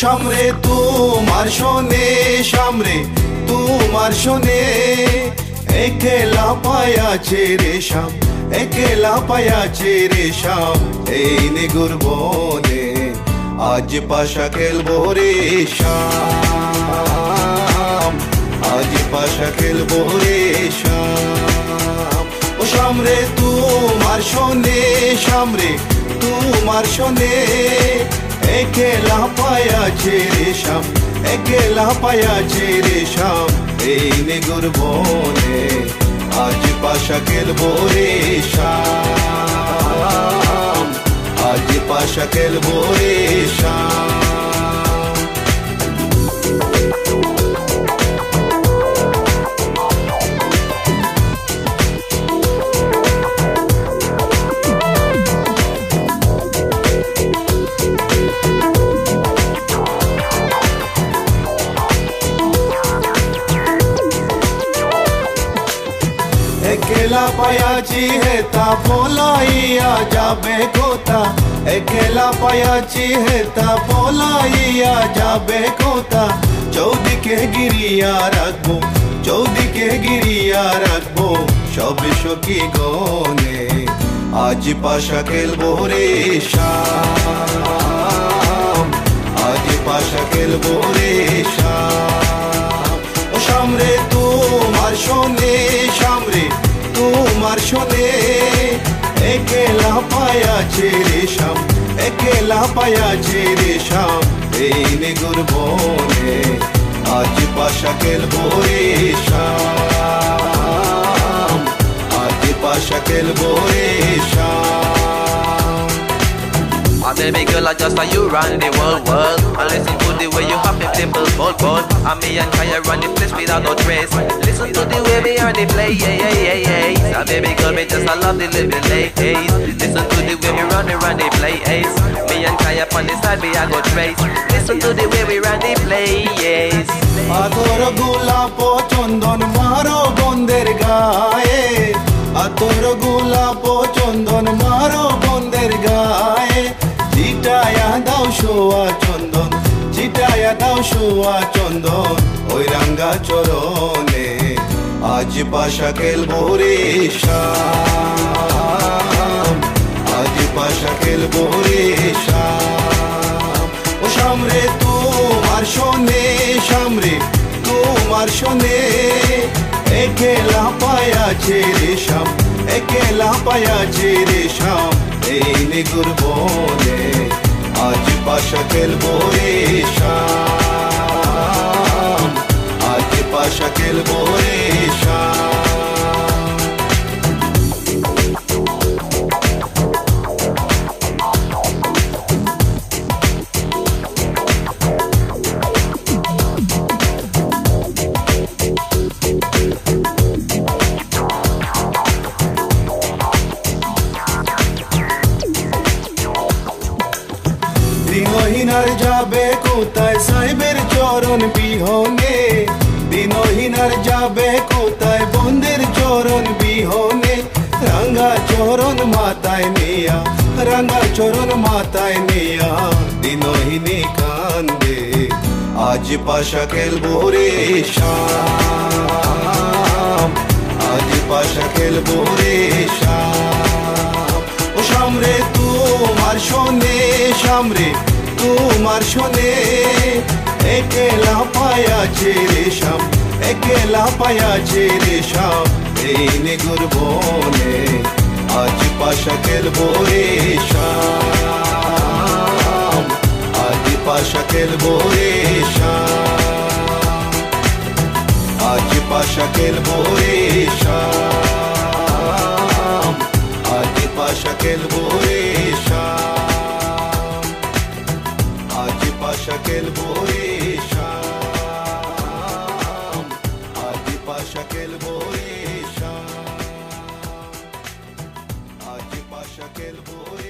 সামরে তোমার শোনে, সামরে তোমার শোনে, একেলা পায়াছে রে শাম, একেলা পায়াছে রে শাম, এই নিগুর বনে আজ পাশা খেলবো রে শাম, আজ পাশা খেলবো রে শাম। ও সামরে তোমার শোনে, সামরে তোমার শোনে, একেলা পায়াছে রে শাম, একেলা পায়াছে রে শাম, এই নিগুর বনে আজ পাশা খেলবো রে শাম, আজ পাশা খেলবো রে শাম। একেলা পায়াছি হেতা পলাইয়া যাবে কোথা, একেলা পায়াছি হেতা পলাইয়া যাবে কোথা, চৌদিকে গিরিয়া রাখবো, চৌদিকে গিরিয়া রাখবো সবে সখী গনে আজ পাশা খেলবো রে শাম, আজ পাশা খেলবো রে শাম। ও সামরে তোমার শোনে, সামরে তোমার শোনে, একেলা পায়াছে রে শাম, একেলা পায়াছে রে শাম, এই নিগুর বনে আজ পাশা খেলবো রে শাম, আজ পাশা খেলবো রে শাম। Oh baby girl, I just saw you run the world. I listen to the way you hop and dimple, bold. And me and Kaya run the place without no trace. Listen to the way we hear the play, yeah. So baby girl, me just I love the living late. Listen to the way we run the play, me and Kaya on the side, we I go trace. Listen to the way we run the play, yes. আতর গোলাপ চন্দন মারো বন্দের গায়ে, আতর গোলাপ চন্দন মারো বন্দের গায়ে, চিটায়া দাও শোয়া চন্দন, চিটায়া দাও শোয়া চন্দন ওই রাঙ্গা চরণে আজ পাশা খেলবো রে শাম, আজ পাশা খেলবো রে শাম। ও সামরে তোমার শোনে, সামরে তোমার শোনে, একেলা পায়াছে রে শাম, একেলা পায়াছে রে শাম, এই নিগুর বনে আজ পাশা খেলবো রে শাম, আজ পাশা খেলবো রে শাম। দিনহীনার যাবে কোথায় সাহেবের চরণ বিহনে, দিনহীনার যাবে কোথায় বন্ধের চরণ বিহনে, রাঙ্গা চরণ মাথায় নিয়া, রাঙ্গা চরণ মাথায় নিয়া দিনহীনি কান্দে আজ পাশা খেলবো রে শাম, আজ পাশা খেলবো রে শাম। ও সামরে তোমার শোনে, সামরে তোমার শোনে, একেলা পায়াছে রে শাম, একেলা পায়াছে রে শাম, এই নিগুর বনে আজ পাশা খেলবো রে শাম, আজ পাশা খেলবো রে শাম, আজ পাশা খেলবো রে শাম, আজ পাশা খেলবো রে শাম, আজ পাশা খেলবো রে শাম, আজ পাশা খেলবো রে শাম, আজ পাশা খেলবো রে।